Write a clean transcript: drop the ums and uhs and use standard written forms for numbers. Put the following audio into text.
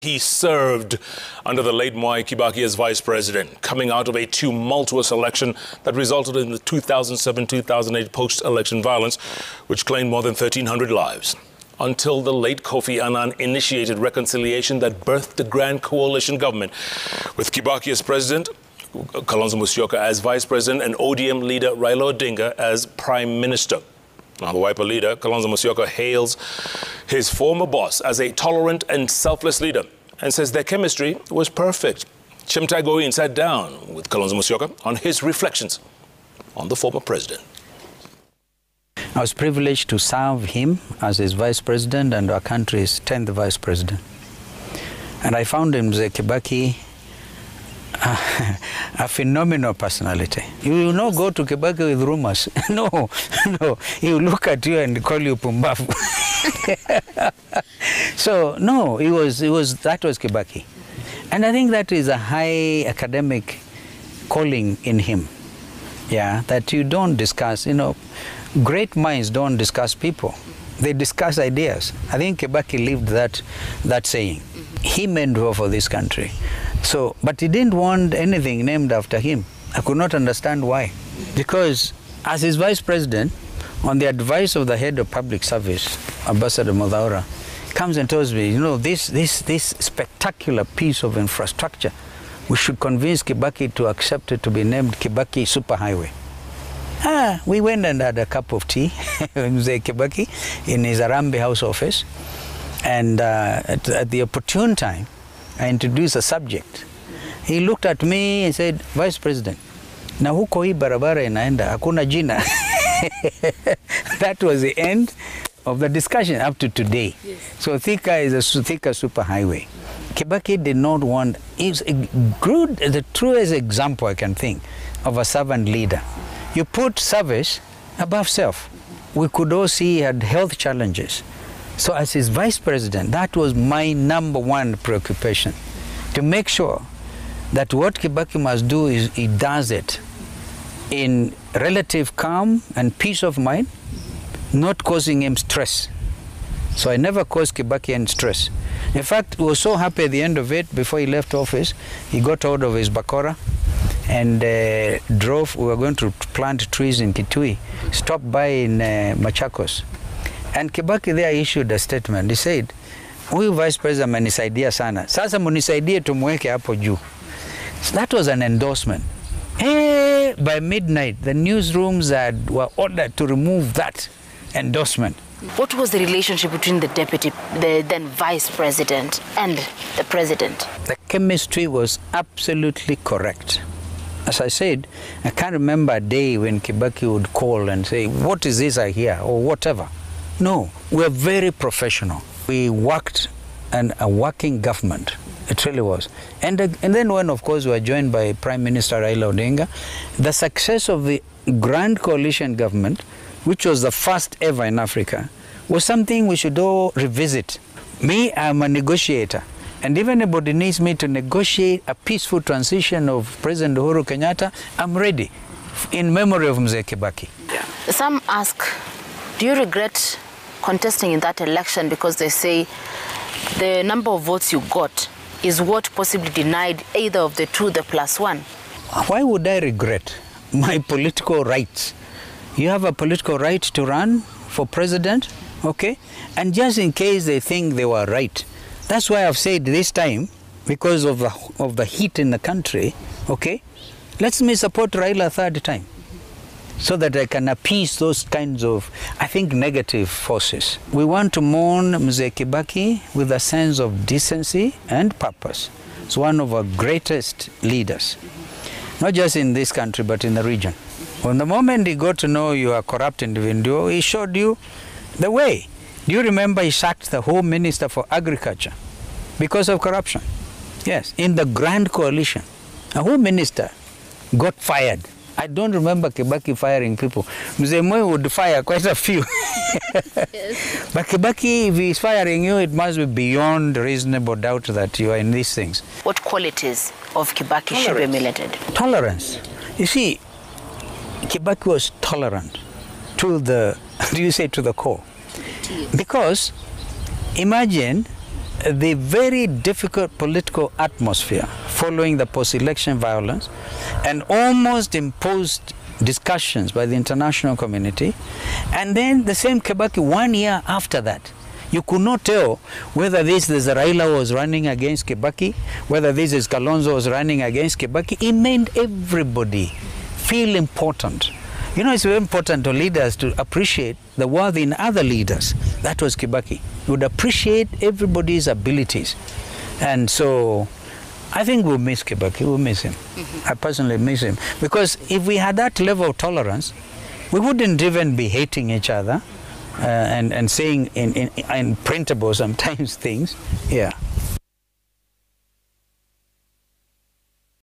He served under the late Mwai Kibaki as vice president, coming out of a tumultuous election that resulted in the 2007-2008 post-election violence, which claimed more than 1,300 lives. Until the late Kofi Annan initiated reconciliation that birthed the Grand Coalition government, with Kibaki as president, Kalonzo Musyoka as vice president, and ODM leader Raila Odinga as prime minister. Now, the Wiper leader, Kalonzo Musyoka, hails his former boss as a tolerant and selfless leader and says their chemistry was perfect. Chimtai Goin sat down with Kalonzo Musyoka on his reflections on the former president. I was privileged to serve him as his vice president and our country's 10th vice president. And I found him, Kibaki, a phenomenal personality. You will not go to Kibaki with rumors. No. He will look at you and call you Pumbafu. So, no, that was Kibaki. And I think that is a high academic calling in him. Yeah, that you don't discuss, great minds don't discuss people. They discuss ideas. I think Kibaki lived that saying. He meant well for this country. So, but he didn't want anything named after him. I could not understand why. Because as his vice president, on the advice of the head of public service, Ambassador Mudhaura, comes and tells me, this spectacular piece of infrastructure, we should convince Kibaki to accept it to be named Kibaki Superhighway. We went and had a cup of tea with Kibaki in his Arambe House office. And at the opportune time, I introduced a subject. He looked at me and said, Vice President, na huko hii barabara inaenda, hakuna jina. That was the end of the discussion up to today. Yes. So Thika is a Thika superhighway. Kibaki did not want, it's the truest example I can think of a servant leader. You put service above self. We could all see he had health challenges. So as his vice president, that was my #1 preoccupation, to make sure that what Kibaki must do is he does it in relative calm and peace of mind, not causing him stress. So I never caused Kibaki any stress. In fact, we were so happy at the end of it, before he left office, he got out of his Bakora and drove. We were going to plant trees in Kitui, stopped by in Machakos. And Kibaki there issued a statement. He said, huyu vice president amenisaidia sana. Sasa munisaidie tumweke hapo juu. So that was an endorsement. By midnight, the newsrooms were ordered to remove that endorsement. What was the relationship between the then vice president and the president? The chemistry was absolutely correct. As I said, I can't remember a day when Kibaki would call and say, what is this I hear, or whatever. No, we're very professional. We worked in a working government. It really was. And then when, of course, we were joined by Prime Minister Raila Odinga, the success of the Grand Coalition government, which was the first ever in Africa, was something we should all revisit. Me, I'm a negotiator. And if anybody needs me to negotiate a peaceful transition of President Uhuru Kenyatta, I'm ready, in memory of Mzee Kibaki. Yeah. Some ask, do you regret contesting in that election, because they say the number of votes you got is what possibly denied either of the two, the +1? Why would I regret my political rights? You have a political right to run for president, okay? And just in case they think they were right, that's why I've said this time, because of the heat in the country, okay, let me support Raila a third time, so that I can appease those kinds of, I think, negative forces. We want to mourn Mzee Kibaki with a sense of decency and purpose. It's one of our greatest leaders, not just in this country, but in the region. When the moment he got to know you are a corrupt individual, he showed you the way. Do you remember he sacked the Home Minister for Agriculture because of corruption? Yes, in the Grand Coalition. A Home Minister got fired. I don't remember Kibaki firing people. Mzee Moi would fire quite a few. Yes. But Kibaki, if he's firing you, it must be beyond reasonable doubt that you are in these things. What qualities of Kibaki should be emulated? Tolerance. You see, Kibaki was tolerant to the core. Because imagine the very difficult political atmosphere following the post-election violence and almost imposed discussions by the international community, and then the same Kibaki 1 year after that. You could not tell whether this is Raila was running against Kibaki, whether this is Kalonzo was running against Kibaki. It made everybody feel important. You know, it's very important to leaders to appreciate the worth in other leaders. That was Kibaki. He would appreciate everybody's abilities. And so I think we'll miss Kibaki, we'll miss him. I personally miss him. Because if we had that level of tolerance, we wouldn't even be hating each other and saying in printable sometimes things. Yeah.